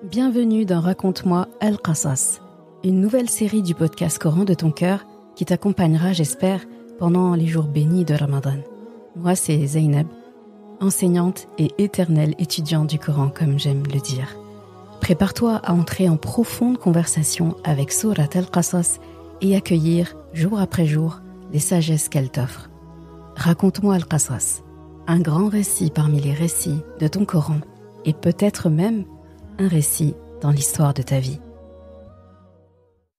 Bienvenue dans Raconte-moi Al-Qasas, une nouvelle série du podcast Coran de ton cœur qui t'accompagnera, j'espère, pendant les jours bénis de Ramadan. Moi, c'est Zainab, enseignante et éternelle étudiante du Coran, comme j'aime le dire. Prépare-toi à entrer en profonde conversation avec Surat Al-Qasas et accueillir, jour après jour, les sagesses qu'elle t'offre. Raconte-moi Al-Qasas, un grand récit parmi les récits de ton Coran et peut-être même un récit dans l'histoire de ta vie.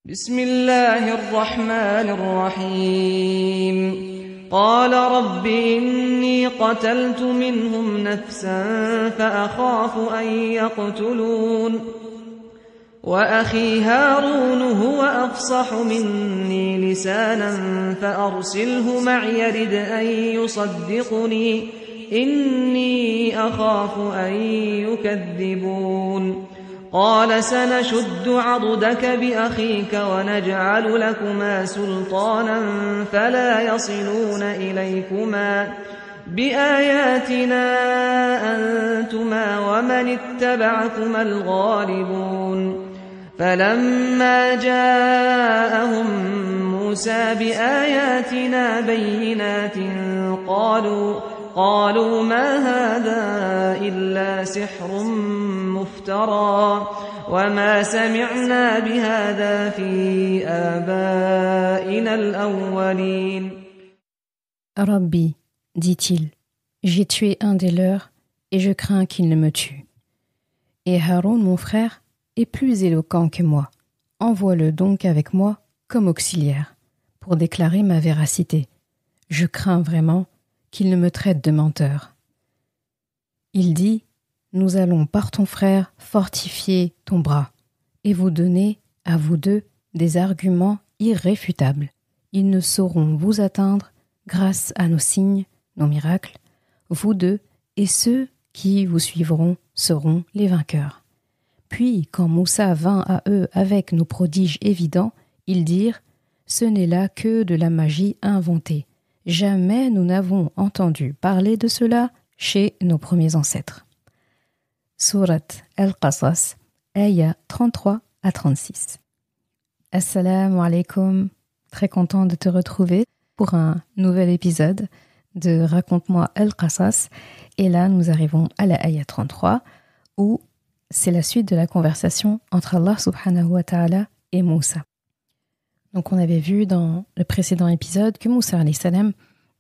Bismillahirrahmanirrahim. Qala rabbi inni qataltu minhum nafsan fa akhafu an yaqtulun. Wa akhi Harun huwa afsahu minni lisanan fa arsilhu ma'i yarid an yusaddiquni. إني أخاف أن يكذبون قال سنشد عضدك بأخيك ونجعل لكما سلطانا فلا يصلون إليكما بآياتنا أنتما ومن اتبعكما الغالبون فلما جاءهم موسى بآياتنا بينات قالوا ما هذا إلا سحر مفترى وما سمعنا بهذا في آبائنا الأولين. Rabbi, dit-il, j'ai tué un des leurs et je crains qu'il ne me tue. Et Haroun, mon frère, est plus éloquent que moi. Envoie-le donc avec moi comme auxiliaire pour déclarer ma véracité. Je crains vraiment qu'il ne me traite de menteur. Il dit, nous allons par ton frère fortifier ton bras et vous donner, à vous deux, des arguments irréfutables. Ils ne sauront vous atteindre grâce à nos signes, nos miracles. Vous deux et ceux qui vous suivront seront les vainqueurs. Puis, quand Moussa vint à eux avec nos prodiges évidents, ils dirent, ce n'est là que de la magie inventée. Jamais nous n'avons entendu parler de cela chez nos premiers ancêtres. Surat Al-Qasas, ayah 33 à 36. Assalamu alaikum, très content de te retrouver pour un nouvel épisode de Raconte-moi Al-Qasas. Et là, nous arrivons à la ayah 33, où c'est la suite de la conversation entre Allah subhanahu wa ta'ala et Moussa. Donc on avait vu dans le précédent épisode que Moussa alayhi salam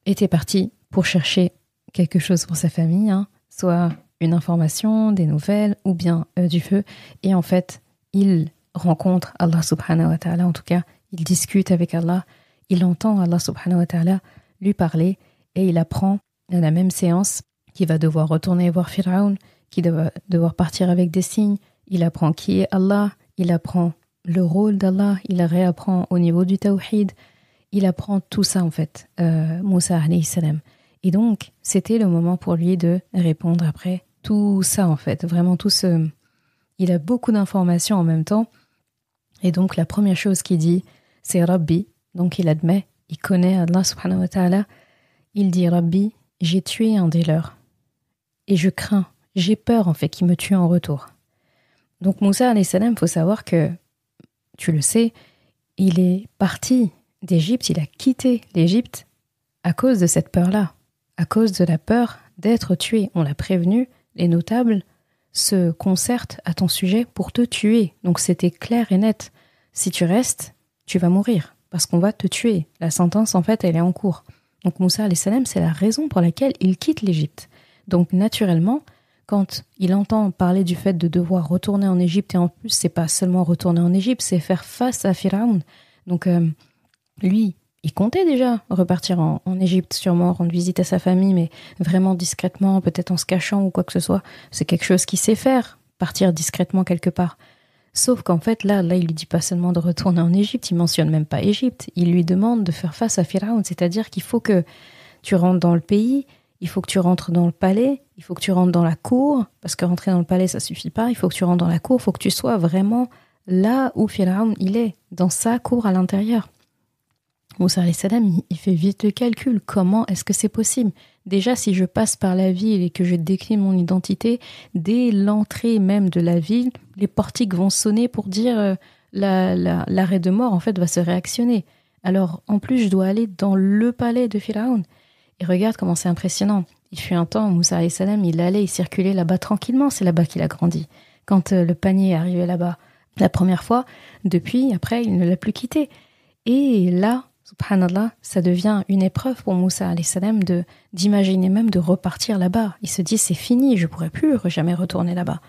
était parti pour chercher quelque chose pour sa famille, soit une information, des nouvelles ou bien du feu. Et en fait, il rencontre Allah subhanahu wa ta'ala, en tout cas, il discute avec Allah, il entend Allah subhanahu wa ta'ala lui parler et il apprend à la même séance qu'il va devoir retourner voir Pharaon, qu'il va devoir partir avec des signes. Il apprend qui est Allah, il apprend le rôle d'Allah, il réapprend au niveau du tawhid, il apprend tout ça en fait, Moussa alayhi salam. Et donc, c'était le moment pour lui de répondre après tout ça en fait, vraiment tout ce... Il a beaucoup d'informations en même temps, et donc la première chose qu'il dit, c'est Rabbi, donc il admet, il connaît Allah subhanahu wa ta'ala, il dit Rabbi, j'ai tué un des leurs, et je crains, j'ai peur en fait qu'il me tue en retour. Donc Moussa alayhi salam, il faut savoir que tu le sais, il est parti d'Égypte, il a quitté l'Égypte à cause de cette peur-là, à cause de la peur d'être tué. On l'a prévenu, les notables se concertent à ton sujet pour te tuer. Donc c'était clair et net. Si tu restes, tu vas mourir, parce qu'on va te tuer. La sentence, en fait, elle est en cours. Donc Moussa alayhi salam, c'est la raison pour laquelle il quitte l'Égypte. Donc naturellement, quand il entend parler du fait de devoir retourner en Égypte, et en plus, c'est pas seulement retourner en Égypte, c'est faire face à Pharaon. Donc, lui, il comptait déjà repartir en Égypte, sûrement rendre visite à sa famille, mais vraiment discrètement, peut-être en se cachant ou quoi que ce soit. C'est quelque chose qu'il sait faire, partir discrètement quelque part. Sauf qu'en fait, là, il lui dit pas seulement de retourner en Égypte, il mentionne même pas Égypte. Il lui demande de faire face à Pharaon, c'est-à-dire qu'il faut que tu rentres dans le pays, il faut que tu rentres dans le palais, il faut que tu rentres dans la cour, parce que rentrer dans le palais, ça suffit pas, il faut que tu rentres dans la cour, il faut que tu sois vraiment là où Pharaon il est, dans sa cour à l'intérieur. Moussa alayhi salam, il fait vite le calcul. Comment est-ce que c'est possible? Déjà, si je passe par la ville et que je décline mon identité, dès l'entrée même de la ville, les portiques vont sonner pour dire l'arrêt de mort, en fait, va se réactionner. Alors, en plus, je dois aller dans le palais de Pharaon. Et regarde comment c'est impressionnant. Il fut un temps, Moussa alayhi salam, il circulait là-bas tranquillement. C'est là-bas qu'il a grandi. Quand le panier est arrivé là-bas la première fois, depuis, après, il ne l'a plus quitté. Et là, subhanallah, ça devient une épreuve pour Moussa alayhi salam d'imaginer même de repartir là-bas. Il se dit, c'est fini, je ne pourrai plus jamais retourner là-bas.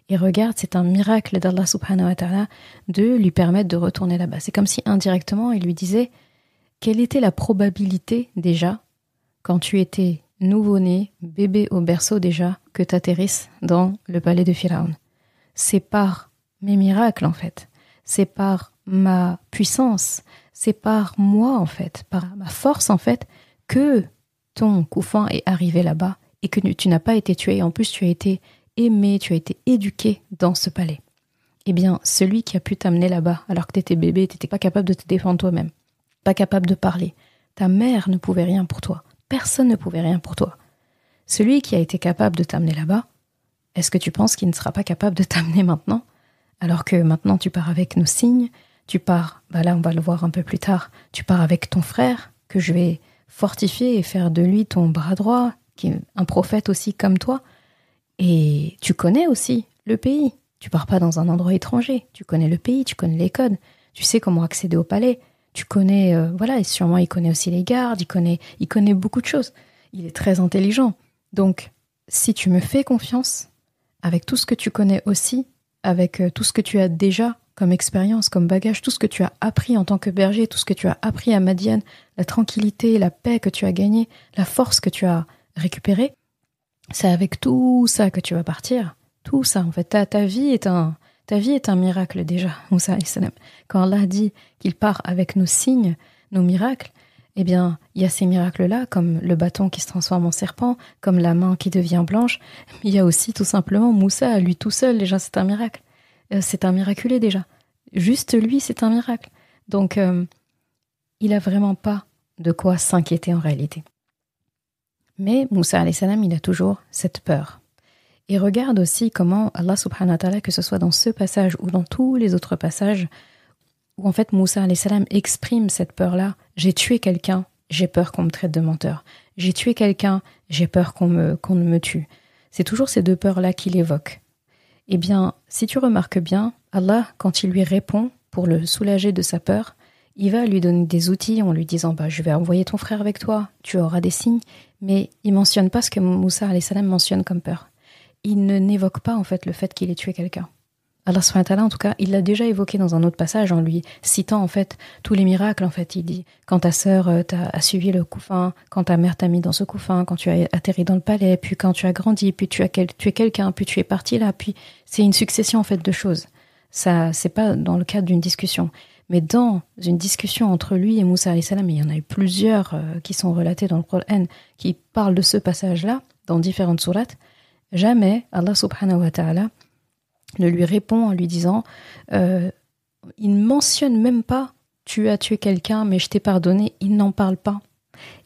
Et regarde, c'est un miracle d'Allah subhanahu wa ta'ala de lui permettre de retourner là-bas. C'est comme si indirectement, il lui disait, quelle était la probabilité déjà, quand tu étais nouveau-né, bébé au berceau déjà, que tu atterrisses dans le palais de Pharaon? C'est par mes miracles en fait. C'est par ma puissance, c'est par moi en fait, par ma force en fait, que ton couffin est arrivé là-bas et que tu n'as pas été tué. En plus, tu as été aimé, tu as été éduqué dans ce palais. Eh bien, celui qui a pu t'amener là-bas, alors que tu étais bébé, tu n'étais pas capable de te défendre toi-même, pas capable de parler. Ta mère ne pouvait rien pour toi. Personne ne pouvait rien pour toi. Celui qui a été capable de t'amener là-bas, est-ce que tu penses qu'il ne sera pas capable de t'amener maintenant? Alors que maintenant tu pars avec nos signes, tu pars, là on va le voir un peu plus tard, tu pars avec ton frère, que je vais fortifier et faire de lui ton bras droit, qui est un prophète aussi comme toi. Et tu connais aussi le pays. Tu pars pas dans un endroit étranger. Tu connais le pays, tu connais les codes. Tu sais comment accéder au palais. Tu connais, et sûrement il connaît aussi les gardes, il connaît beaucoup de choses. Il est très intelligent. Donc, si tu me fais confiance, avec tout ce que tu connais aussi, avec tout ce que tu as déjà comme expérience, comme bagage, tout ce que tu as appris en tant que berger, tout ce que tu as appris à Madian, la tranquillité, la paix que tu as gagnée, la force que tu as récupérée, c'est avec tout ça que tu vas partir. Tout ça, en fait, ta vie est un miracle déjà, Moussa alayhi salam. Quand Allah dit qu'il part avec nos signes, nos miracles, eh bien, il y a ces miracles-là, comme le bâton qui se transforme en serpent, comme la main qui devient blanche. Il y a aussi tout simplement Moussa, lui tout seul, déjà, c'est un miracle. C'est un miraculé déjà. Juste lui, c'est un miracle. Donc, il n'a vraiment pas de quoi s'inquiéter en réalité. Mais Moussa alayhi salam, il a toujours cette peur. Et regarde aussi comment Allah subhanahu wa ta'ala, que ce soit dans ce passage ou dans tous les autres passages, où en fait Moussa alayhi salam exprime cette peur-là. J'ai tué quelqu'un, j'ai peur qu'on me traite de menteur. J'ai tué quelqu'un, j'ai peur qu'on me tue. C'est toujours ces deux peurs-là qu'il évoque. Eh bien, si tu remarques bien, Allah, quand il lui répond pour le soulager de sa peur, il va lui donner des outils en lui disant je vais envoyer ton frère avec toi, tu auras des signes, mais il mentionne pas ce que Moussa alayhi salam mentionne comme peur. Il ne n'évoque pas en fait le fait qu'il ait tué quelqu'un. Allah subhanahu wa ta'ala, en tout cas, il l'a déjà évoqué dans un autre passage en lui citant en fait tous les miracles. En fait, il dit quand ta sœur a suivi le couffin, quand ta mère t'a mis dans ce couffin, quand tu as atterri dans le palais, puis quand tu as grandi, puis tu as tué quelqu'un, puis tu es parti là, puis c'est une succession en fait de choses. Ça, c'est pas dans le cadre d'une discussion, mais dans une discussion entre lui et Moussa alayhi salam, il y en a eu plusieurs qui sont relatés dans le Coran qui parlent de ce passage-là dans différentes sourates. Jamais Allah subhanahu wa ta'ala ne lui répond en lui disant il ne mentionne même pas tu as tué quelqu'un mais je t'ai pardonné, il n'en parle pas.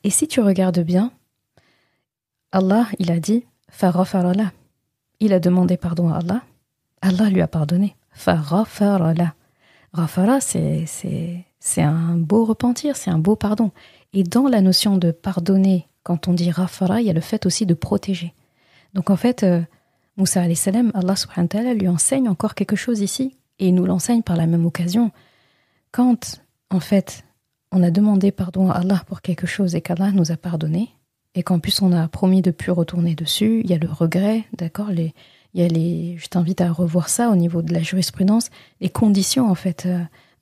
Et si tu regardes bien, Allah il a dit faghfara lah, il a demandé pardon à Allah, Allah lui a pardonné. Faghfara lah, ghafara c'est un beau repentir, c'est un beau pardon. Et dans la notion de pardonner, quand on dit ghafara, il y a le fait aussi de protéger. Donc en fait, Moussa alayhi salam, Allah subhanahu wa ta'ala lui enseigne encore quelque chose ici, et il nous l'enseigne par la même occasion. Quand, en fait, on a demandé pardon à Allah pour quelque chose et qu'Allah nous a pardonné, et qu'en plus on a promis de ne plus retourner dessus, il y a le regret, d'accord, je t'invite à revoir ça au niveau de la jurisprudence, les conditions en fait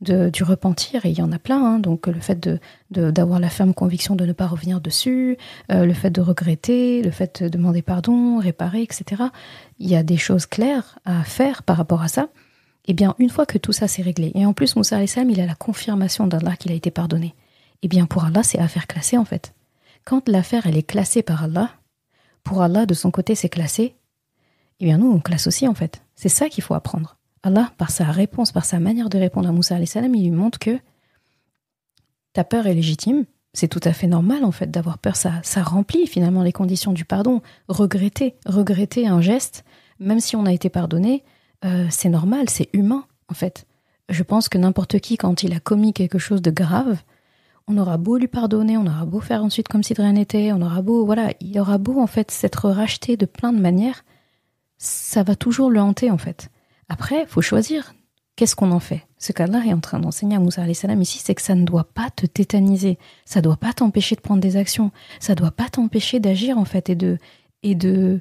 du repentir, et il y en a plein, hein, donc le fait d'avoir la ferme conviction de ne pas revenir dessus, le fait de regretter, le fait de demander pardon, réparer, etc. Il y a des choses claires à faire par rapport à ça. Eh bien, une fois que tout ça s'est réglé, et en plus Moussa alayhi salam, il a la confirmation d'Allah qu'il a été pardonné, eh bien pour Allah, c'est affaire classée en fait. Quand l'affaire, elle est classée par Allah, pour Allah, de son côté, c'est classé, eh bien nous, on classe aussi en fait. C'est ça qu'il faut apprendre. Allah, par sa réponse, par sa manière de répondre à Moussa alayhi salam, il lui montre que ta peur est légitime, c'est tout à fait normal en fait d'avoir peur, ça remplit finalement les conditions du pardon. Regretter un geste, même si on a été pardonné, c'est normal, c'est humain en fait. Je pense que n'importe qui, quand il a commis quelque chose de grave, on aura beau lui pardonner, on aura beau faire ensuite comme si de rien n'était, il aura beau en fait s'être racheté de plein de manières, ça va toujours le hanter en fait. Après, il faut choisir qu'est-ce qu'on en fait. Ce qu'Allah est en train d'enseigner à Moussa alayhi salam ici, c'est que ça ne doit pas te tétaniser, ça ne doit pas t'empêcher de prendre des actions, ça ne doit pas t'empêcher d'agir en fait et de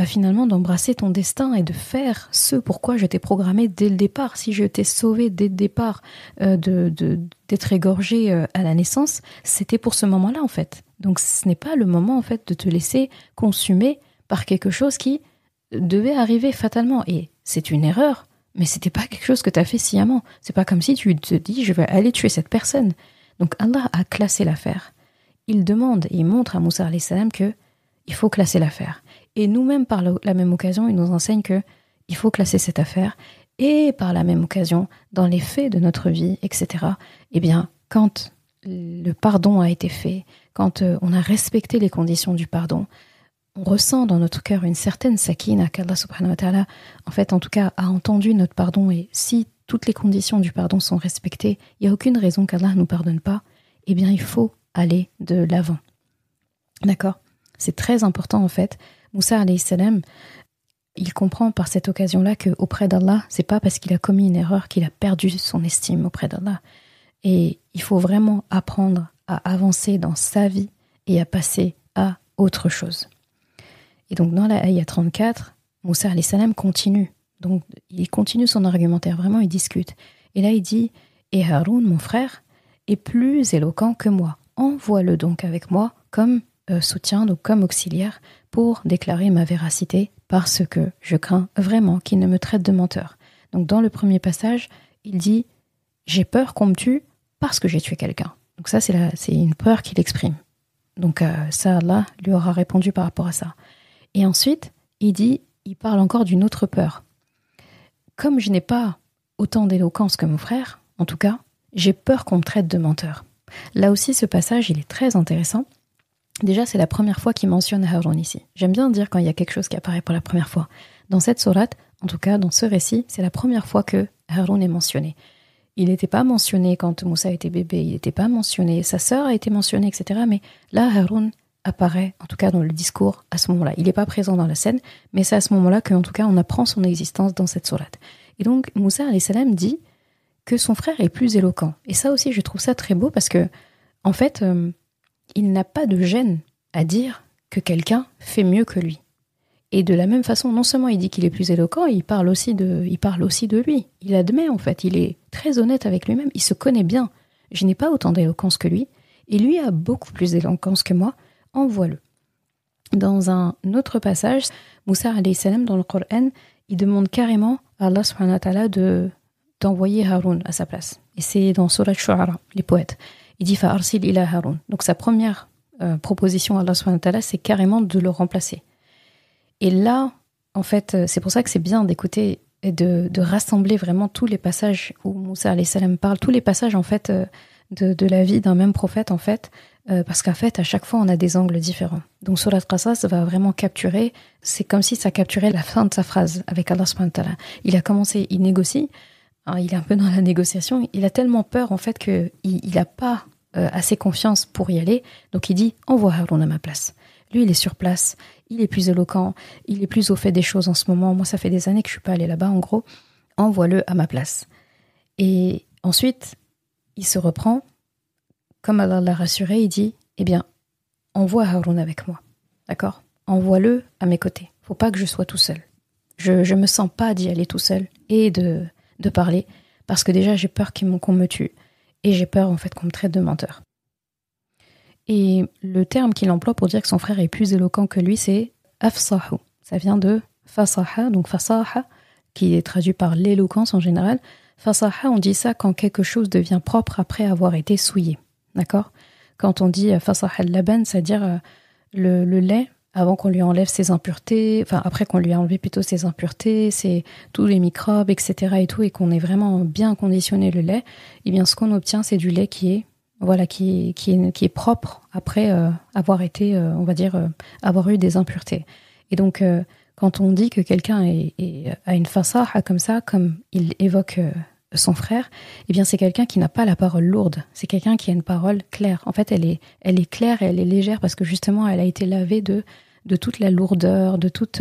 finalement d'embrasser ton destin et de faire ce pourquoi je t'ai programmé dès le départ. Si je t'ai sauvé dès le départ d'être égorgé à la naissance, c'était pour ce moment-là en fait. Donc ce n'est pas le moment en fait de te laisser consumer par quelque chose qui devait arriver fatalement. Et c'est une erreur, mais c'était pas quelque chose que tu as fait sciemment. C'est pas comme si tu te dis je vais aller tuer cette personne. Donc Allah a classé l'affaire. Il demande et il montre à Moussa alayhi salam que il faut classer l'affaire. Et nous-mêmes, par la même occasion, il nous enseigne que il faut classer cette affaire. Et par la même occasion, dans les faits de notre vie, etc., eh bien, quand le pardon a été fait, quand on a respecté les conditions du pardon, on ressent dans notre cœur une certaine sakina qu'Allah subhanahu wa ta'ala, en fait, en tout cas, a entendu notre pardon. Et si toutes les conditions du pardon sont respectées, il n'y a aucune raison qu'Allah ne nous pardonne pas. Eh bien, il faut aller de l'avant. D'accord ? C'est très important, en fait. Moussa alayhi salam, il comprend par cette occasion-là qu'auprès d'Allah, c'est pas parce qu'il a commis une erreur qu'il a perdu son estime auprès d'Allah. Et il faut vraiment apprendre à avancer dans sa vie et à passer à autre chose. Et donc dans la ayah 34, Moussa alayhi salam continue. Donc il continue son argumentaire, vraiment il discute. Et là il dit « Et Haroun, mon frère, est plus éloquent que moi. Envoie-le donc avec moi comme soutien, donc comme auxiliaire, pour déclarer ma véracité, parce que je crains vraiment qu'il ne me traite de menteur. » Donc dans le premier passage, il dit « J'ai peur qu'on me tue parce que j'ai tué quelqu'un. » Donc ça, c'est une peur qu'il exprime. Donc ça, Allah lui aura répondu par rapport à ça. Et ensuite, il parle encore d'une autre peur. Comme je n'ai pas autant d'éloquence que mon frère, en tout cas, j'ai peur qu'on me traite de menteur. Là aussi, ce passage, il est très intéressant. Déjà, c'est la première fois qu'il mentionne Haroun ici. J'aime bien dire quand il y a quelque chose qui apparaît pour la première fois. Dans cette sourate, en tout cas dans ce récit, c'est la première fois que Haroun est mentionné. Il n'était pas mentionné quand Moussa était bébé, il n'était pas mentionné, sa sœur a été mentionnée, etc. Mais là, Haroun apparaît, en tout cas dans le discours, à ce moment-là. Il n'est pas présent dans la scène, mais c'est à ce moment-là qu'en tout cas, on apprend son existence dans cette sourate. Et donc, Moussa alayhi salam dit que son frère est plus éloquent. Et ça aussi, je trouve ça très beau parce que, en fait, il n'a pas de gêne à dire que quelqu'un fait mieux que lui. Et de la même façon, non seulement il dit qu'il est plus éloquent, il parle aussi de lui. Il admet, en fait, il est très honnête avec lui-même, il se connaît bien. Je n'ai pas autant d'éloquence que lui, et lui a beaucoup plus d'éloquence que moi, envoie-le. Dans un autre passage, Moussa alayhi salam, dans le Coran, il demande carrément à Allah subhanahu wa ta'ala d'envoyer Haroun à sa place. Et c'est dans Surat Shu'ara, les poètes. Il dit « Fa'arsil ila Haroun ». Donc sa première proposition à Allah subhanahu wa ta'ala, c'est carrément de le remplacer. Et là, en fait, c'est pour ça que c'est bien d'écouter et de rassembler vraiment tous les passages où Moussa alayhi salam parle, tous les passages en fait de la vie d'un même prophète en fait, parce qu'en fait à chaque fois on a des angles différents. Donc Surat Qasas va vraiment capturer, c'est comme si ça capturait la fin de sa phrase avec Allah subhanahu wa ta'ala. Il a commencé, il négocie, hein, il est un peu dans la négociation, il a tellement peur en fait qu'il n'a pas assez confiance pour y aller, donc il dit envoie Haroun à ma place. Lui, il est sur place, il est plus éloquent, il est plus au fait des choses en ce moment. Moi, ça fait des années que je suis pas allée là-bas, en gros. Envoie-le à ma place. Et ensuite, il se reprend. Comme Allah l'a rassuré, il dit, eh bien, envoie Haroun avec moi. D'accord ? Envoie-le à mes côtés. Faut pas que je sois tout seul. Je me sens pas d'y aller tout seul et de parler, parce que déjà, j'ai peur qu'on me tue. Et j'ai peur, en fait, qu'on me traite de menteur. Et le terme qu'il emploie pour dire que son frère est plus éloquent que lui, c'est afsahu. Ça vient de fasaha, donc fasaha, qui est traduit par l'éloquence en général. Fasaha, on dit ça quand quelque chose devient propre après avoir été souillé. D'accord ? Quand on dit fasaha al-laban, c'est-à-dire le lait, avant qu'on lui enlève ses impuretés, enfin après qu'on lui a enlevé plutôt ses impuretés, tous les microbes, etc. et tout, et qu'on ait vraiment bien conditionné le lait, eh bien ce qu'on obtient, c'est du lait qui est voilà, qui est propre après avoir été, on va dire, avoir eu des impuretés. Et donc, quand on dit que quelqu'un a une fasaha comme ça, comme il évoque son frère, eh bien c'est quelqu'un qui n'a pas la parole lourde. C'est quelqu'un qui a une parole claire. En fait, elle est claire et elle est légère parce que justement, elle a été lavée de toute la lourdeur, de toute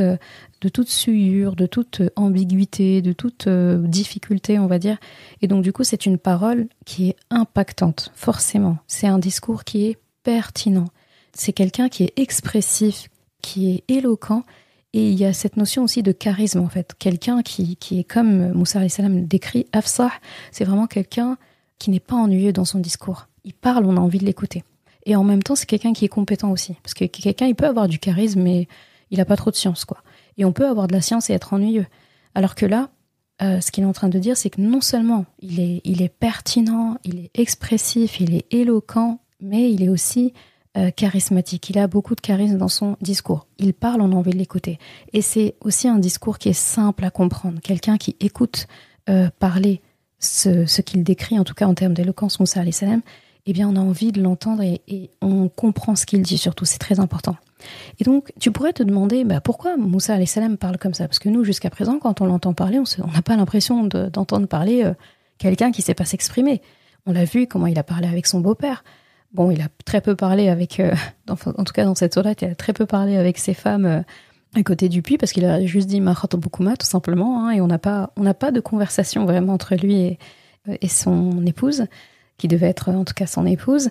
souillure, de toute ambiguïté, de toute difficulté, on va dire. Et donc, du coup, c'est une parole qui est impactante, forcément. C'est un discours qui est pertinent. C'est quelqu'un qui est expressif, qui est éloquent. Et il y a cette notion aussi de charisme, en fait. Quelqu'un qui est, comme Moussa alayhi salam décrit, afsah, c'est vraiment quelqu'un qui n'est pas ennuyeux dans son discours. Il parle, on a envie de l'écouter. Et en même temps, c'est quelqu'un qui est compétent aussi. Parce que quelqu'un, il peut avoir du charisme, mais il n'a pas trop de science, quoi. Et on peut avoir de la science et être ennuyeux. Alors que là, ce qu'il est en train de dire, c'est que non seulement il est pertinent, il est expressif, il est éloquent, mais il est aussi charismatique. Il a beaucoup de charisme dans son discours. Il parle, on a envie de l'écouter. Et c'est aussi un discours qui est simple à comprendre. Quelqu'un qui écoute parler ce qu'il décrit, en tout cas en termes d'éloquence, Moussa alayhi salam, eh bien on a envie de l'entendre et on comprend ce qu'il dit surtout. C'est très important. Et donc, tu pourrais te demander pourquoi Moussa alayhi salam parle comme ça. Parce que nous, jusqu'à présent, quand on l'entend parler, on n'a pas l'impression d'entendre parler quelqu'un qui ne sait pas s'exprimer. On l'a vu comment il a parlé avec son beau-père. Bon, il a très peu parlé avec, en tout cas dans cette sourate, il a très peu parlé avec ses femmes à côté du puits parce qu'il a juste dit ma khatabukouma tout simplement, hein, et on n'a pas de conversation vraiment entre lui et son épouse, qui devait être en tout cas son épouse.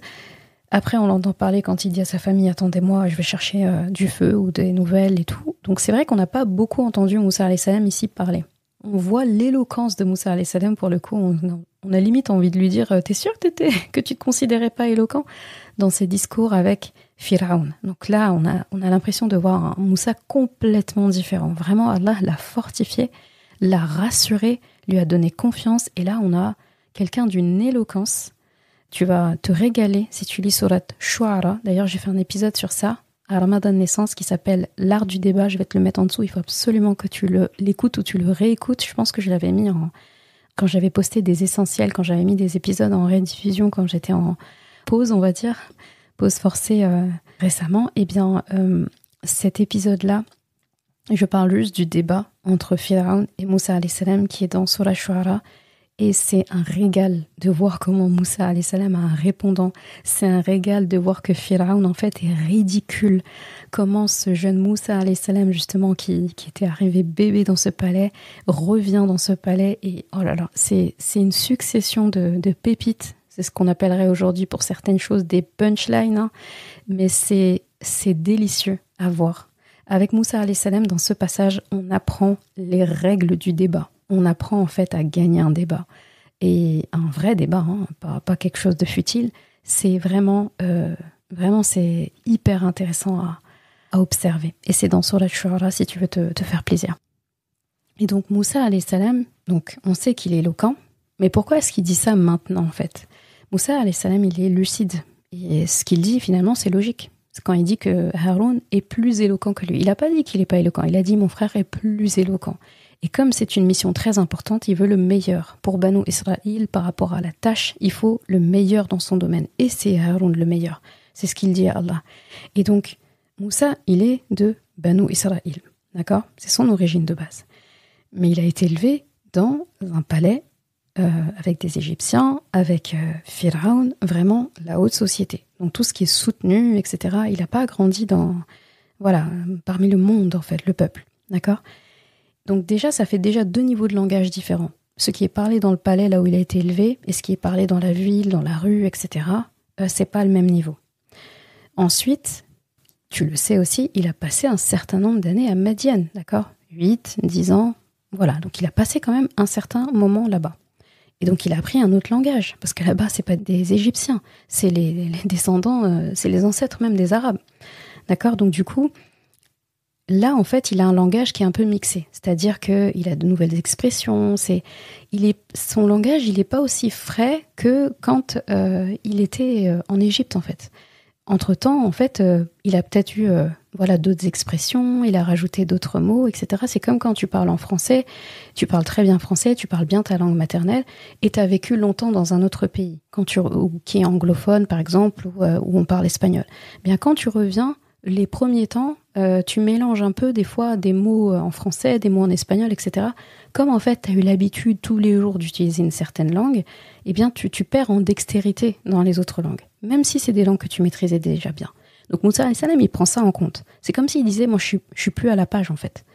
Après, on l'entend parler quand il dit à sa famille attendez-moi, je vais chercher du feu ou des nouvelles et tout. Donc c'est vrai qu'on n'a pas beaucoup entendu Moussa alayhi salam ici parler. On voit l'éloquence de Moussa alayhi salam pour le coup. On a limite envie de lui dire t'es sûr que tu te considérais pas éloquent dans ses discours avec Pharaon. Donc là, on a l'impression de voir un Moussa complètement différent. Vraiment, Allah l'a fortifié, l'a rassuré, lui a donné confiance. Et là, on a quelqu'un d'une éloquence. Tu vas te régaler si tu lis Sourate Shu'ara. D'ailleurs, j'ai fait un épisode sur ça à Ramadan Naissance qui s'appelle L'art du débat. Je vais te le mettre en dessous. Il faut absolument que tu l'écoutes ou tu le réécoutes. Je pense que je l'avais mis quand j'avais posté des essentiels, quand j'avais mis des épisodes en rediffusion, quand j'étais en pause, on va dire, pause forcée récemment. Eh bien, cet épisode-là, je parle juste du débat entre Pharaon et Moussa alayhi salam qui est dans Surah Shu'ara. Et c'est un régal de voir comment Moussa alayhi salam a un répondant. C'est un régal de voir que Pharaon en fait est ridicule. Comment ce jeune Moussa alayhi salam justement qui était arrivé bébé dans ce palais revient dans ce palais et oh là là, c'est une succession de pépites. C'est ce qu'on appellerait aujourd'hui pour certaines choses des punchlines, hein. Mais c'est délicieux à voir. Avec Moussa alayhi salam dans ce passage, on apprend les règles du débat. On apprend en fait à gagner un débat. Et un vrai débat, hein, pas quelque chose de futile. C'est vraiment c'est hyper intéressant à observer. Et c'est dans Surah Shu'ara si tu veux te faire plaisir. Et donc Moussa alayhi salam, donc on sait qu'il est éloquent, mais pourquoi est-ce qu'il dit ça maintenant en fait ? Moussa alayhi salam, il est lucide. Et ce qu'il dit finalement, c'est logique. C'est quand il dit que Haroun est plus éloquent que lui. Il n'a pas dit qu'il n'est pas éloquent, il a dit mon frère est plus éloquent. Et comme c'est une mission très importante, il veut le meilleur. Pour Banu Israël, par rapport à la tâche, il faut le meilleur dans son domaine. Et c'est Haroun le meilleur. C'est ce qu'il dit à Allah. Et donc, Moussa, il est de Banu Israël. D'accord ? C'est son origine de base. Mais il a été élevé dans un palais avec des Égyptiens, avec Pharaon, vraiment la haute société. Donc tout ce qui est soutenu, etc. Il n'a pas grandi parmi le monde, en fait, le peuple. D'accord ? Donc déjà, ça fait déjà 2 niveaux de langage différents. Ce qui est parlé dans le palais, là où il a été élevé, et ce qui est parlé dans la ville, dans la rue, etc., c'est pas le même niveau. Ensuite, tu le sais aussi, il a passé un certain nombre d'années à Madian, d'accord ? 8, 10 ans, voilà. Donc il a passé quand même un certain moment là-bas. Et donc il a appris un autre langage, parce que là-bas, c'est pas des Égyptiens, c'est les descendants, c'est les ancêtres même des Arabes. D'accord ? Donc du coup, là, en fait, il a un langage qui est un peu mixé. C'est-à-dire qu'il a de nouvelles expressions. Son langage, il n'est pas aussi frais que quand il était en Égypte, en fait. entre-temps, en fait, il a peut-être eu d'autres expressions, il a rajouté d'autres mots, etc. C'est comme quand tu parles en français, tu parles très bien français, tu parles bien ta langue maternelle, et tu as vécu longtemps dans un autre pays, qui est anglophone, par exemple, où on parle espagnol. Bien, quand tu reviens, les premiers temps, tu mélanges un peu des fois des mots en français, des mots en espagnol, etc. Comme en fait, tu as eu l'habitude tous les jours d'utiliser une certaine langue, eh bien, tu perds en dextérité dans les autres langues, même si c'est des langues que tu maîtrisais déjà bien. Donc Moussa alayhi salam, il prend ça en compte. C'est comme s'il disait, moi, je suis plus à la page, en fait.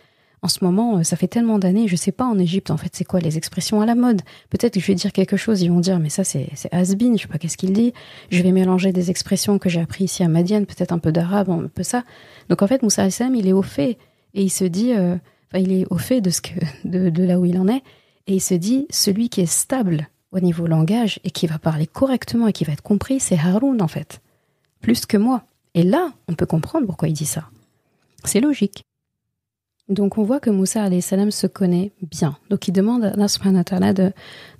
En ce moment, ça fait tellement d'années, je sais pas en Égypte, en fait, c'est quoi les expressions à la mode. Peut-être que je vais dire quelque chose, ils vont dire, mais ça, c'est has-been, je sais pas qu'est-ce qu'il dit. Je vais mélanger des expressions que j'ai appris ici à Madiane, peut-être un peu d'arabe, un peu ça. Donc en fait, Moussa alayhi salam, il est au fait, et il se dit, il est au fait de là où il en est, et il se dit, celui qui est stable au niveau langage, et qui va parler correctement, et qui va être compris, c'est Haroun, en fait. Plus que moi. Et là, on peut comprendre pourquoi il dit ça. C'est logique. Donc on voit que Moussa alayhi salam se connaît bien. Donc il demande à Allah subhanahu wa ta'ala de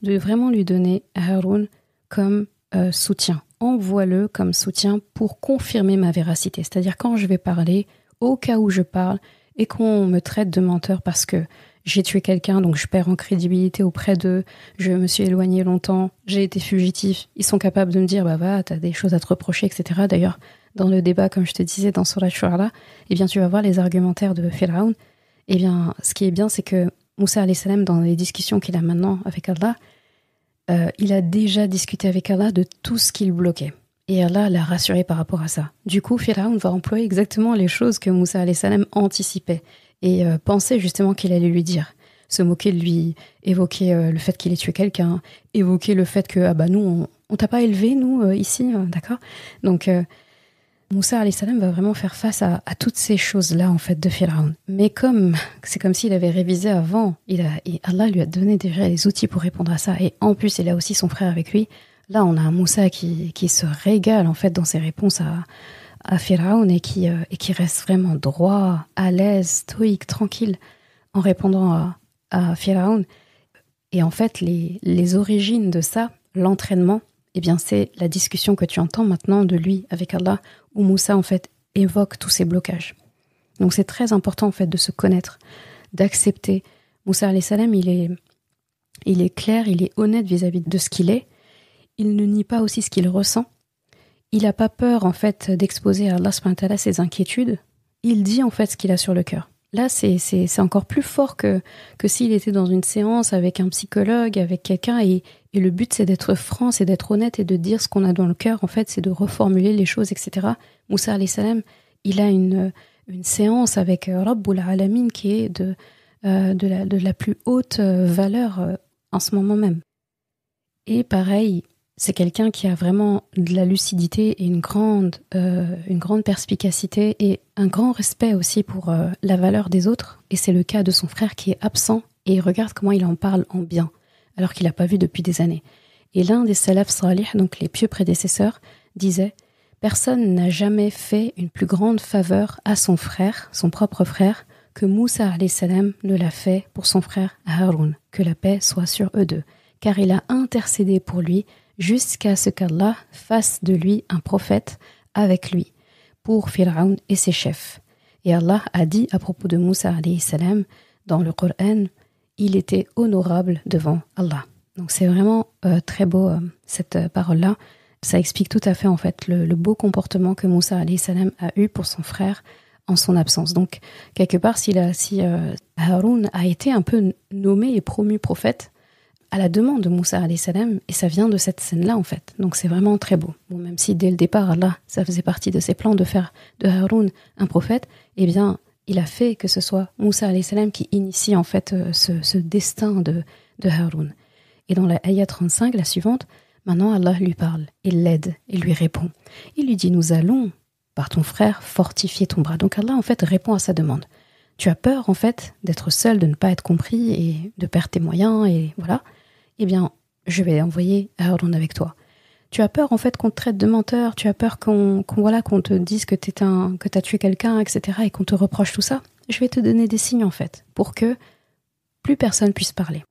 vraiment lui donner Haroun comme soutien. Envoie-le comme soutien pour confirmer ma véracité. C'est-à-dire quand je vais parler, au cas où je parle, et qu'on me traite de menteur parce que j'ai tué quelqu'un, donc je perds en crédibilité auprès d'eux, je me suis éloigné longtemps, j'ai été fugitif, ils sont capables de me dire, t'as des choses à te reprocher, etc. D'ailleurs, dans le débat, comme je te disais, dans Surah Shu'ara, eh bien tu vas voir les argumentaires de Pharaon. Eh bien, ce qui est bien, c'est que Moussa alayhi salam, dans les discussions qu'il a maintenant avec Allah, il a déjà discuté avec Allah de tout ce qu'il bloquait. Et Allah l'a rassuré par rapport à ça. Du coup, Pharaon va employer exactement les choses que Moussa alayhi salam anticipait et pensait justement qu'il allait lui dire. Se moquer de lui, évoquer le fait qu'il ait tué quelqu'un, évoquer le fait que nous, on t'a pas élevé, nous, ici, d'accord. Donc, Moussa alayhi salam va vraiment faire face à toutes ces choses-là, en fait, de Pharaon. Mais c'est comme s'il avait révisé avant, Allah lui a donné déjà les outils pour répondre à ça. Et en plus, il a aussi son frère avec lui. Là, on a un Moussa qui se régale, en fait, dans ses réponses à Pharaon et qui reste vraiment droit, à l'aise, stoïque, tranquille, en répondant à Pharaon. Et en fait, les origines de ça, l'entraînement, eh bien, c'est la discussion que tu entends maintenant de lui avec Allah, où Moussa, en fait, évoque tous ces blocages. Donc, c'est très important, en fait, de se connaître, d'accepter. Moussa alayhi salam, il est clair, il est honnête vis-à-vis de ce qu'il est. Il ne nie pas aussi ce qu'il ressent. Il n'a pas peur, en fait, d'exposer à Allah subhanahu wa ta'ala ses inquiétudes. Il dit, en fait, ce qu'il a sur le cœur. Là, c'est encore plus fort que s'il était dans une séance avec un psychologue, avec quelqu'un, et le but, c'est d'être franc, c'est d'être honnête et de dire ce qu'on a dans le cœur. En fait, c'est de reformuler les choses, etc. Moussa alayhi salam, il a une séance avec Rabbul Alamin qui est de la plus haute valeur en ce moment même. Et pareil, c'est quelqu'un qui a vraiment de la lucidité et une grande perspicacité et un grand respect aussi pour la valeur des autres. Et c'est le cas de son frère qui est absent et regarde comment il en parle en bien, alors qu'il n'a pas vu depuis des années. Et l'un des salaf salih, donc les pieux prédécesseurs, disait « Personne n'a jamais fait une plus grande faveur à son frère, son propre frère, que Moussa alayhi salam ne l'a fait pour son frère Haroun, que la paix soit sur eux deux, car il a intercédé pour lui jusqu'à ce qu'Allah fasse de lui un prophète avec lui, pour Pharaon et ses chefs. Et Allah a dit à propos de Moussa alayhi salam dans le Coran, il était honorable devant Allah. Donc c'est vraiment très beau cette parole-là. Ça explique tout à fait en fait le beau comportement que Moussa alayhi salam a eu pour son frère en son absence. Donc quelque part, si Haroun a été un peu nommé et promu prophète, à la demande de Moussa alayhi salam, et ça vient de cette scène-là en fait. Donc c'est vraiment très beau. Bon, même si dès le départ, Allah, ça faisait partie de ses plans de faire de Haroun un prophète, eh bien, il a fait que ce soit Moussa alayhi salam qui initie en fait ce destin de Haroun. Et dans la ayah 35, la suivante, maintenant Allah lui parle, il l'aide, il lui répond. Il lui dit, nous allons, par ton frère, fortifier ton bras. Donc Allah en fait répond à sa demande. Tu as peur en fait d'être seul, de ne pas être compris et de perdre tes moyens et voilà. Eh bien, je vais envoyer Haroun avec toi. Tu as peur en fait qu'on te traite de menteur, tu as peur qu'on te dise que t'as tué quelqu'un, etc. et qu'on te reproche tout ça. Je vais te donner des signes en fait, pour que plus personne puisse parler.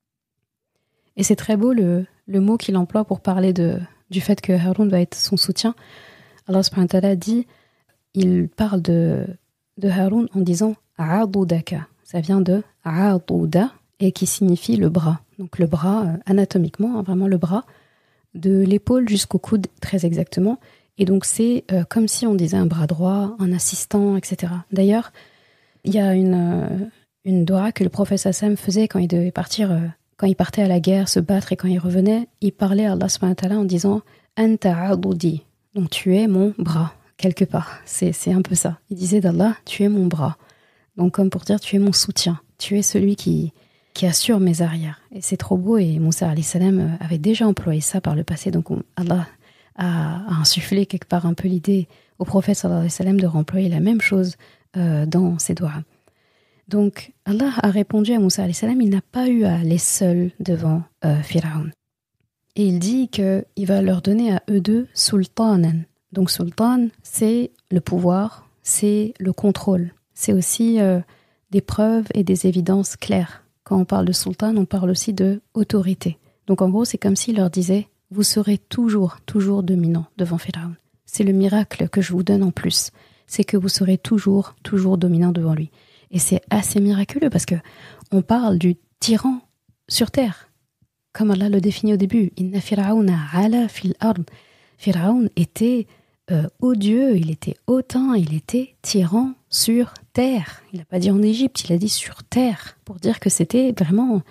Et c'est très beau le mot qu'il emploie pour parler du fait que Haroun va être son soutien. Allah subhanahu wa ta'ala dit, il parle de Haroun en disant A'adudaka. Ça vient de A'aduda et qui signifie le bras. Donc le bras, anatomiquement, vraiment le bras, de l'épaule jusqu'au coude, très exactement. Et donc c'est comme si on disait un bras droit, un assistant, etc. D'ailleurs, il y a une doua que le prophète Sassam faisait quand il devait partir, quand il partait à la guerre, se battre, et quand il revenait, il parlait à Allah subhanahu wa ta'ala en disant Anta adudi. Donc tu es mon bras, quelque part. C'est un peu ça. Il disait d'Allah, tu es mon bras. Donc comme pour dire, tu es mon soutien. Tu es celui qui assure mes arrières. Et c'est trop beau, et Moussa alayhi salam avait déjà employé ça par le passé. Donc Allah a insufflé quelque part un peu l'idée au prophète sallallahu alayhi wa sallam de remployer la même chose dans ses doigts. Donc Allah a répondu à Moussa alayhi salam, il n'a pas eu à aller seul devant Pharaon. Et il dit qu'il va leur donner à eux deux sultanan. Donc sultan, c'est le pouvoir, c'est le contrôle. C'est aussi des preuves et des évidences claires. Quand on parle de sultan, on parle aussi de autorité. Donc en gros, c'est comme s'il leur disait, vous serez toujours dominant devant Pharaon. C'est le miracle que je vous donne en plus. C'est que vous serez toujours dominant devant lui. Et c'est assez miraculeux parce que on parle du tyran sur terre. Comme Allah le définit au début, Inna Fir'auna ala fil ard. Pharaon était odieux, il était hautain, il était tyran sur terre. Il n'a pas dit en Égypte, il a dit sur terre, pour dire que c'était vraiment,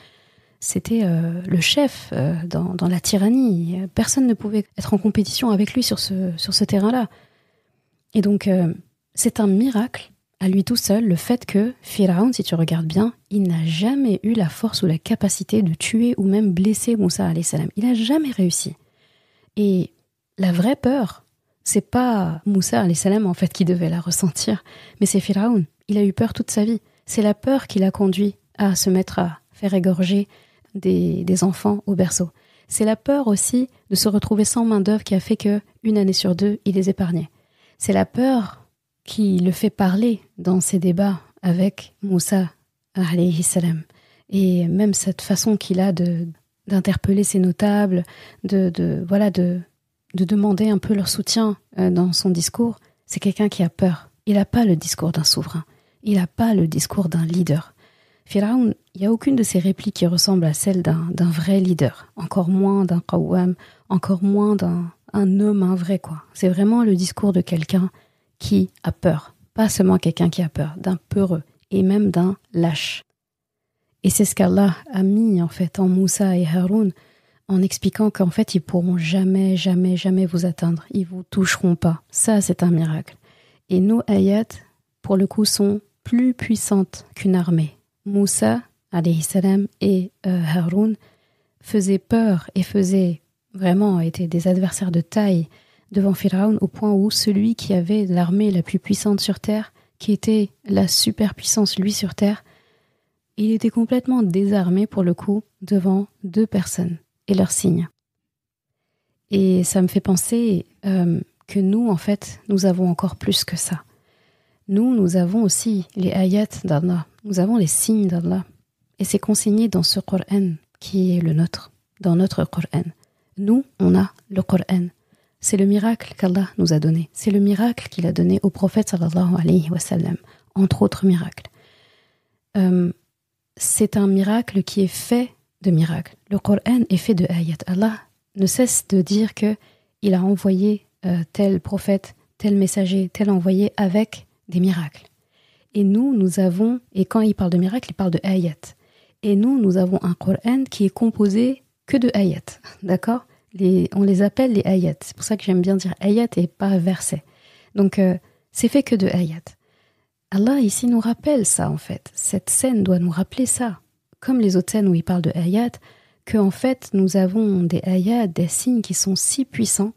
le chef dans la tyrannie. Personne ne pouvait être en compétition avec lui sur ce terrain-là. Et donc, c'est un miracle à lui tout seul, le fait que Pharaon, si tu regardes bien, il n'a jamais eu la force ou la capacité de tuer ou même blesser Moussa alayhi salam. Il n'a jamais réussi. Et la vraie peur, c'est pas Moussa alayhi salam en fait qui devait la ressentir, mais c'est Pharaon. Il a eu peur toute sa vie. C'est la peur qui l'a conduit à se mettre à faire égorger des enfants au berceau. C'est la peur aussi de se retrouver sans main d'œuvre qui a fait que, une année sur deux, il les épargnait. C'est la peur qui le fait parler dans ses débats avec Moussa alayhi salam. Et même cette façon qu'il a d'interpeller ses notables, de demander un peu leur soutien dans son discours, c'est quelqu'un qui a peur. Il n'a pas le discours d'un souverain. Il n'a pas le discours d'un leader. Pharaon, il n'y a aucune de ses répliques qui ressemble à celle d'un vrai leader. Encore moins d'un qawwam, encore moins d'un homme, un vrai, quoi. C'est vraiment le discours de quelqu'un qui a peur. Pas seulement quelqu'un qui a peur, d'un peureux et même d'un lâche. Et c'est ce qu'Allah a mis en fait en Moussa et Haroun en expliquant qu'en fait ils pourront jamais vous atteindre. Ils vous toucheront pas. Ça, c'est un miracle. Et nos ayats, pour le coup, sont plus puissantes qu'une armée. Moussa, alayhi salam, et Haroun faisaient peur et étaient des adversaires de taille devant Pharaon, au point où celui qui avait l'armée la plus puissante sur terre, qui était la superpuissance lui sur terre, il était complètement désarmé pour le coup devant deux personnes et leurs signes. Et ça me fait penser que nous, en fait, nous avons encore plus que ça. Nous avons aussi les ayats d'Allah, nous avons les signes d'Allah. Et c'est consigné dans ce Coran qui est le nôtre, dans notre Coran. Nous, on a le Coran. C'est le miracle qu'Allah nous a donné. C'est le miracle qu'il a donné au prophète sallallahu alayhi wa sallam, entre autres miracles. C'est un miracle qui est fait de miracles. Le Coran est fait de ayat. Allah ne cesse de dire qu'il a envoyé tel prophète, tel messager, tel envoyé avec des miracles. Et nous avons, et quand il parle de miracles, il parle de ayat. Et nous avons un Coran qui est composé que de ayat. D'accord ? On les appelle les ayats. C'est pour ça que j'aime bien dire ayat et pas verset. Donc, c'est fait que de ayat. Allah ici nous rappelle ça, en fait. Cette scène doit nous rappeler ça. Comme les autres scènes où il parle de ayat, qu'en fait, nous avons des ayats, des signes qui sont si puissants.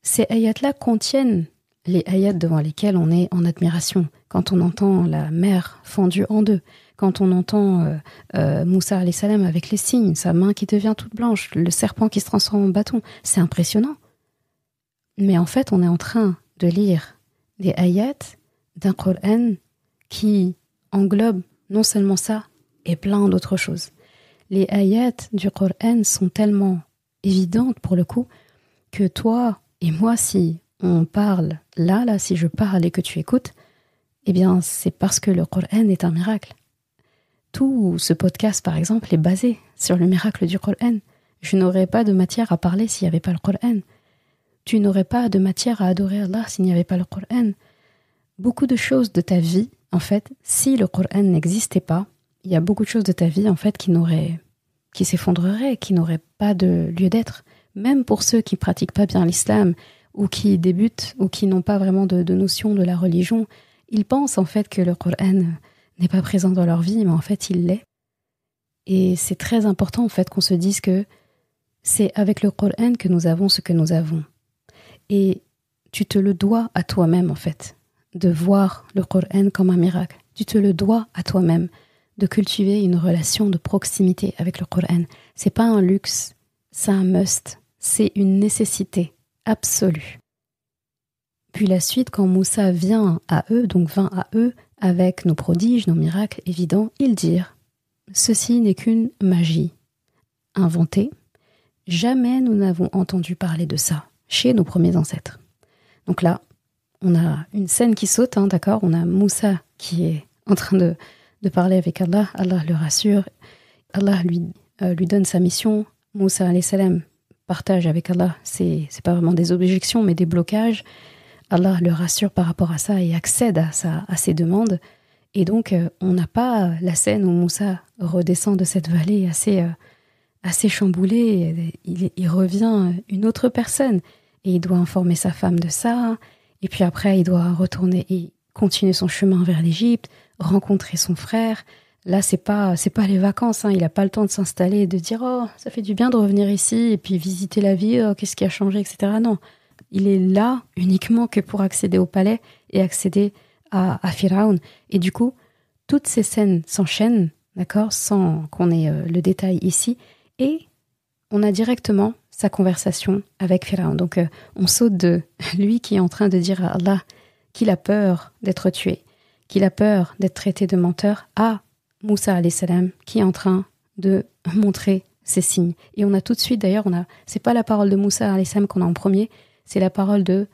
Ces ayats-là contiennent les ayats devant lesquels on est en admiration. Quand on entend la mer fendue en deux, quand on entend Moussa alayhi salam avec les signes, sa main qui devient toute blanche, le serpent qui se transforme en bâton, c'est impressionnant. Mais en fait, on est en train de lire des ayats d'un Coran qui englobe non seulement ça, et plein d'autres choses. Les ayats du Coran sont tellement évidentes pour le coup que toi et moi, si on parle là, si je parle et que tu écoutes, eh bien, c'est parce que le Coran est un miracle. Tout ce podcast, par exemple, est basé sur le miracle du Coran. Je n'aurais pas de matière à parler s'il n'y avait pas le Coran. Tu n'aurais pas de matière à adorer Allah s'il n'y avait pas le Coran. Beaucoup de choses de ta vie, en fait, si le Coran n'existait pas, il y a beaucoup de choses de ta vie, en fait, qui s'effondreraient, qui n'auraient pas de lieu d'être. Même pour ceux qui pratiquent pas bien l'islam, ou qui débutent, ou qui n'ont pas vraiment de notion de la religion, ils pensent, en fait, que le Coran n'est pas présent dans leur vie, mais en fait, il l'est. Et c'est très important, en fait, qu'on se dise que c'est avec le Coran que nous avons ce que nous avons. Et tu te le dois à toi-même, en fait, de voir le Coran comme un miracle. Tu te le dois à toi-même de cultiver une relation de proximité avec le Coran. C'est pas un luxe, c'est un must, c'est une nécessité absolue. Puis la suite, quand Moussa vient à eux, avec nos prodiges, nos miracles évidents, ils dirent « Ceci n'est qu'une magie inventée. Jamais nous n'avons entendu parler de ça chez nos premiers ancêtres. » Donc là, on a une scène qui saute, d'accord ? On a Moussa qui est en train de parler avec Allah. Allah le rassure. Allah lui donne sa mission. Moussa alayhi salam partage avec Allah. C'est pas vraiment des objections, mais des blocages. Allah le rassure par rapport à ça et accède à ses demandes. Et donc, on n'a pas la scène où Moussa redescend de cette vallée assez chamboulée. Il revient une autre personne et il doit informer sa femme de ça. Et puis après, il doit retourner et continuer son chemin vers l'Égypte, rencontrer son frère. Là, c'est pas les vacances. Il n'a pas le temps de s'installer et de dire « Oh, ça fait du bien de revenir ici et puis visiter la ville. Oh, qu'est-ce qui a changé, etc. » Non. Il est là uniquement que pour accéder au palais et accéder à Pharaon. Et du coup, toutes ces scènes s'enchaînent, d'accord, sans qu'on ait le détail ici. Et on a directement sa conversation avec Pharaon. Donc, on saute de lui qui est en train de dire à Allah qu'il a peur d'être tué, qu'il a peur d'être traité de menteur, à Moussa alayhi salam qui est en train de montrer ses signes. Et on a tout de suite, d'ailleurs, c'est pas la parole de Moussa alayhi salam qu'on a en premier, c'est la parole de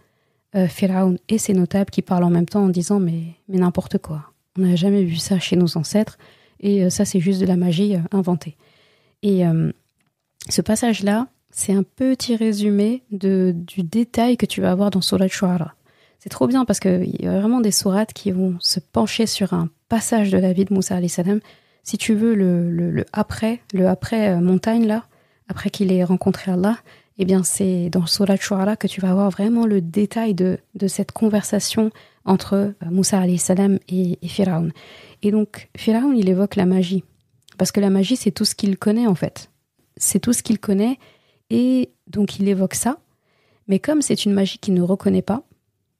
Pharaon et ses notables qui parlent en même temps en disant mais n'importe quoi. On n'a jamais vu ça chez nos ancêtres et ça c'est juste de la magie inventée. Et ce passage-là, c'est un petit résumé du détail que tu vas avoir dans Sourate Shu'ara. C'est trop bien parce qu'il y a vraiment des sourates qui vont se pencher sur un passage de la vie de Moussa alayhi salam. Si tu veux le après montagne là, après qu'il ait rencontré Allah, eh bien c'est dans Sourate Shu'ara que tu vas avoir vraiment le détail de cette conversation entre Moussa alayhi salam et Pharaon. Et donc Pharaon, il évoque la magie. Parce que la magie, c'est tout ce qu'il connaît en fait. C'est tout ce qu'il connaît et donc il évoque ça. Mais comme c'est une magie qu'il ne reconnaît pas,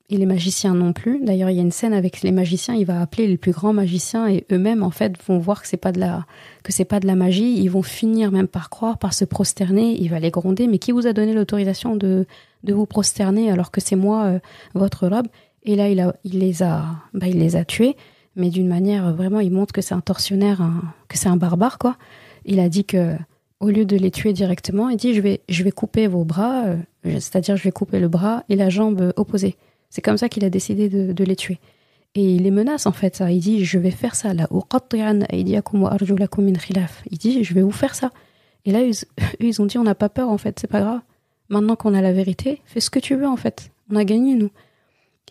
et les magiciens non plus, d'ailleurs il y a une scène avec les magiciens, il va appeler les plus grands magiciens et eux-mêmes en fait vont voir que c'est pas de la magie, ils vont finir même par croire, par se prosterner, il va les gronder, mais qui vous a donné l'autorisation de vous prosterner alors que c'est moi votre robe? Et là il les a tués, mais d'une manière vraiment, il montre que c'est un tortionnaire, que c'est un barbare quoi. Il a dit que au lieu de les tuer directement, il dit je vais couper vos bras, c'est-à-dire je vais couper le bras et la jambe opposée. C'est comme ça qu'il a décidé de les tuer. Et il les menace en fait, ça. Il dit je vais faire ça là. Il dit je vais vous faire ça. Et là ils ont dit on n'a pas peur en fait, c'est pas grave. Maintenant qu'on a la vérité, fais ce que tu veux en fait. On a gagné nous.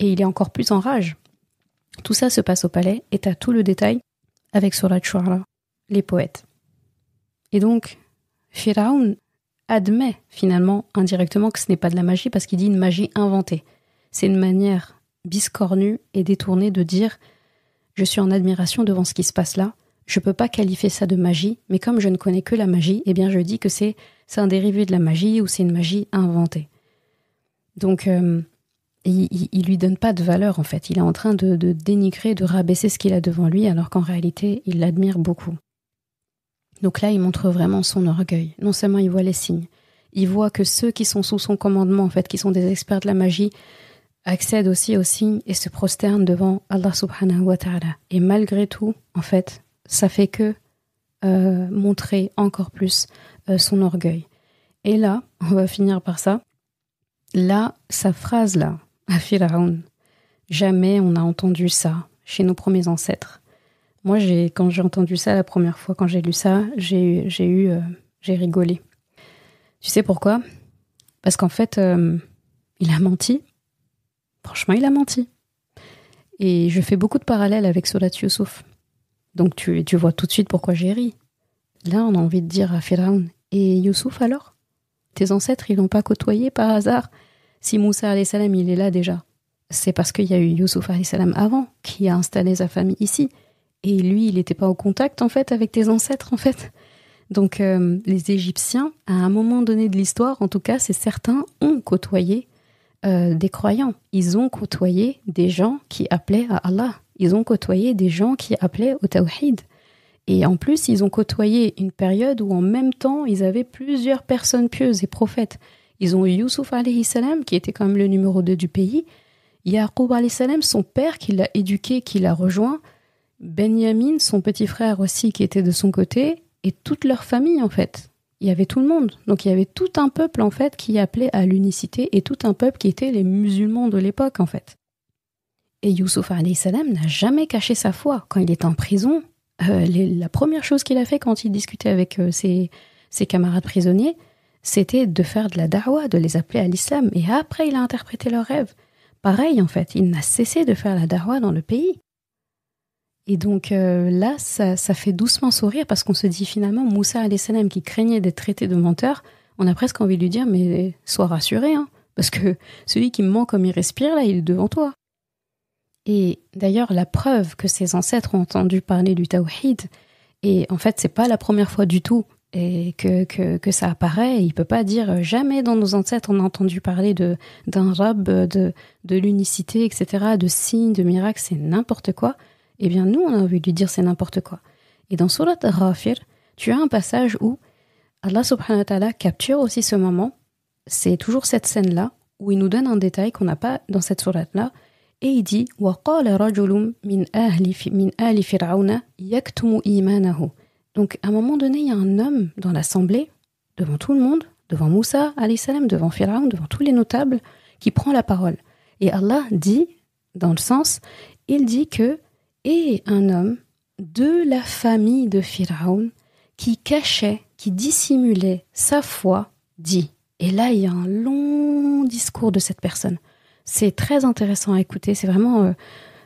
Et il est encore plus en rage. Tout ça se passe au palais et t'as tout le détail avec Sourate Shu'ara, les poètes. Et donc Pharaon admet finalement indirectement que ce n'est pas de la magie parce qu'il dit une magie inventée. C'est une manière biscornue et détournée de dire « Je suis en admiration devant ce qui se passe là, je ne peux pas qualifier ça de magie, mais comme je ne connais que la magie, eh bien je dis que c'est un dérivé de la magie ou c'est une magie inventée. » Donc, il lui donne pas de valeur en fait. Il est en train de dénigrer, de rabaisser ce qu'il a devant lui, alors qu'en réalité, il l'admire beaucoup. Donc là, il montre vraiment son orgueil. Non seulement il voit les signes, il voit que ceux qui sont sous son commandement, en fait, qui sont des experts de la magie, accèdent aussi aux signes et se prosternent devant Allah subhanahu wa ta'ala. Et malgré tout, en fait, ça fait que montrer encore plus son orgueil. Et là, on va finir par ça. Là, sa phrase là, à Pharaon. Jamais on a entendu ça chez nos premiers ancêtres. Moi, quand j'ai entendu ça la première fois, quand j'ai lu ça, j'ai rigolé. Tu sais pourquoi ? Parce qu'en fait, il a menti. Franchement, il a menti. Et je fais beaucoup de parallèles avec Surat Yusuf. Donc tu vois tout de suite pourquoi j'ai ri. Là, on a envie de dire à Pharaon, et Youssouf alors ? Tes ancêtres, ils l'ont pas côtoyé par hasard ? Si Moussa alayhi salam, il est là déjà, c'est parce qu'il y a eu Youssouf alayhi salam avant, qui a installé sa famille ici. Et lui, il n'était pas au contact, en fait, avec tes ancêtres, en fait. Donc, les Égyptiens, à un moment donné de l'histoire, en tout cas, c'est certain, ont côtoyé des croyants. Ils ont côtoyé des gens qui appelaient à Allah. Ils ont côtoyé des gens qui appelaient au tawhid. Et en plus, ils ont côtoyé une période où en même temps, ils avaient plusieurs personnes pieuses et prophètes. Ils ont eu Youssouf alayhi salam, qui était quand même le numéro 2 du pays. Yaqub alayhi salam, son père, qui l'a éduqué, qui l'a rejoint. Benyamin, son petit frère aussi, qui était de son côté. Et toute leur famille, en fait. Il y avait tout le monde. Donc il y avait tout un peuple, en fait, qui appelait à l'unicité et tout un peuple qui était les musulmans de l'époque, en fait. Et Youssouf alayhi salam n'a jamais caché sa foi. Quand il était en prison, la première chose qu'il a fait quand il discutait avec ses camarades prisonniers, c'était de faire de la da'wa, de les appeler à l'islam. Et après, il a interprété leurs rêves. Pareil, en fait, il n'a cessé de faire la da'wa dans le pays. Et donc là, ça fait doucement sourire parce qu'on se dit finalement, Moussa alayhi salam qui craignait d'être traité de menteur, on a presque envie de lui dire, mais sois rassuré, hein, parce que celui qui ment comme il respire, là, il est devant toi. Et d'ailleurs, la preuve que ses ancêtres ont entendu parler du tawhid, et en fait, c'est pas la première fois du tout et que ça apparaît, il peut pas dire jamais dans nos ancêtres on a entendu parler d'un rab, de l'unicité, etc., de signes, de miracles, c'est n'importe quoi. Eh bien, nous, on a envie de lui dire c'est n'importe quoi. Et dans Surat Ghafir, tu as un passage où Allah subhanahu wa ta'ala capture aussi ce moment. C'est toujours cette scène-là où il nous donne un détail qu'on n'a pas dans cette sourate-là. Et il dit « وَقَالَ رَجُلٌ مِنْ آلِ فِرْعَوْنَ يَكْتُمُ إِيمَانَهُ » Donc, à un moment donné, il y a un homme dans l'assemblée, devant tout le monde, devant Moussa, alayhi salam, devant Pharaon, devant tous les notables, qui prend la parole. Et Allah dit, dans le sens, il dit que « Et un homme de la famille de Pharaon qui cachait, qui dissimulait sa foi, dit. » Et là, il y a un long discours de cette personne. C'est très intéressant à écouter. C'est vraiment,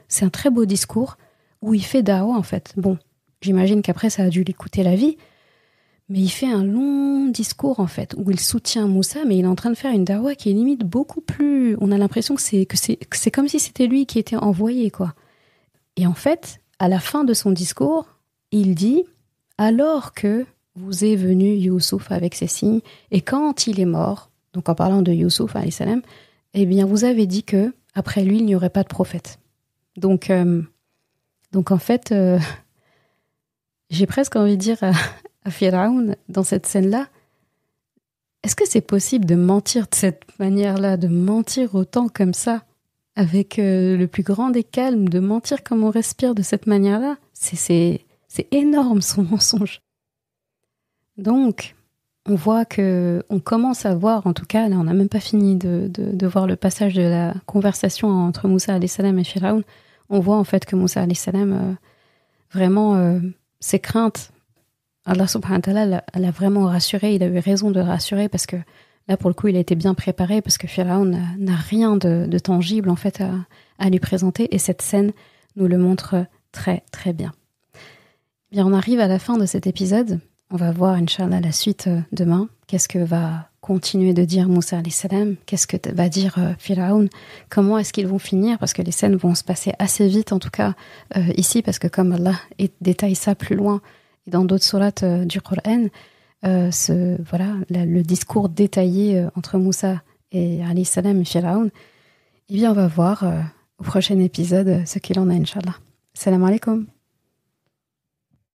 c'est un très beau discours où il fait da'wa en fait. Bon, j'imagine qu'après ça a dû lui coûter la vie, mais il fait un long discours en fait où il soutient Moussa, mais il est en train de faire une da'wa qui est limite beaucoup plus. On a l'impression que c'est comme si c'était lui qui était envoyé quoi. Et en fait, à la fin de son discours, il dit alors que vous est venu Youssouf avec ses signes et quand il est mort, donc en parlant de Youssouf alayhi salam. Eh bien, vous avez dit que après lui, il n'y aurait pas de prophète. Donc en fait, j'ai presque envie de dire à Pharaon, dans cette scène-là, est-ce que c'est possible de mentir de cette manière-là, de mentir autant comme ça, avec le plus grand des calmes, de mentir comme on respire de cette manière-là ? C'est énorme, son mensonge. Donc, on voit on commence à voir, en tout cas, là on n'a même pas fini de voir le passage de la conversation entre Moussa alayhi salam et Pharaon. On voit en fait que Moussa alayhi salam, vraiment, ses craintes, Allah subhanahu wa ta'ala l'a vraiment rassuré, il a eu raison de rassurer parce que là pour le coup il a été bien préparé parce que Pharaon n'a rien de tangible en fait à lui présenter et cette scène nous le montre très très bien. Bien, on arrive à la fin de cet épisode. On va voir, Inch'Allah, la suite demain. Qu'est-ce que va continuer de dire Moussa alayhi salam ? Qu'est-ce que va dire Pharaon ? Comment est-ce qu'ils vont finir ? Parce que les scènes vont se passer assez vite, en tout cas ici, parce que comme Allah détaille ça plus loin, et dans d'autres sourates du Coran, le discours détaillé entre Moussa et alayhi salam et Pharaon, eh bien, on va voir au prochain épisode ce qu'il en a, Inch'Allah. Salam alaikum.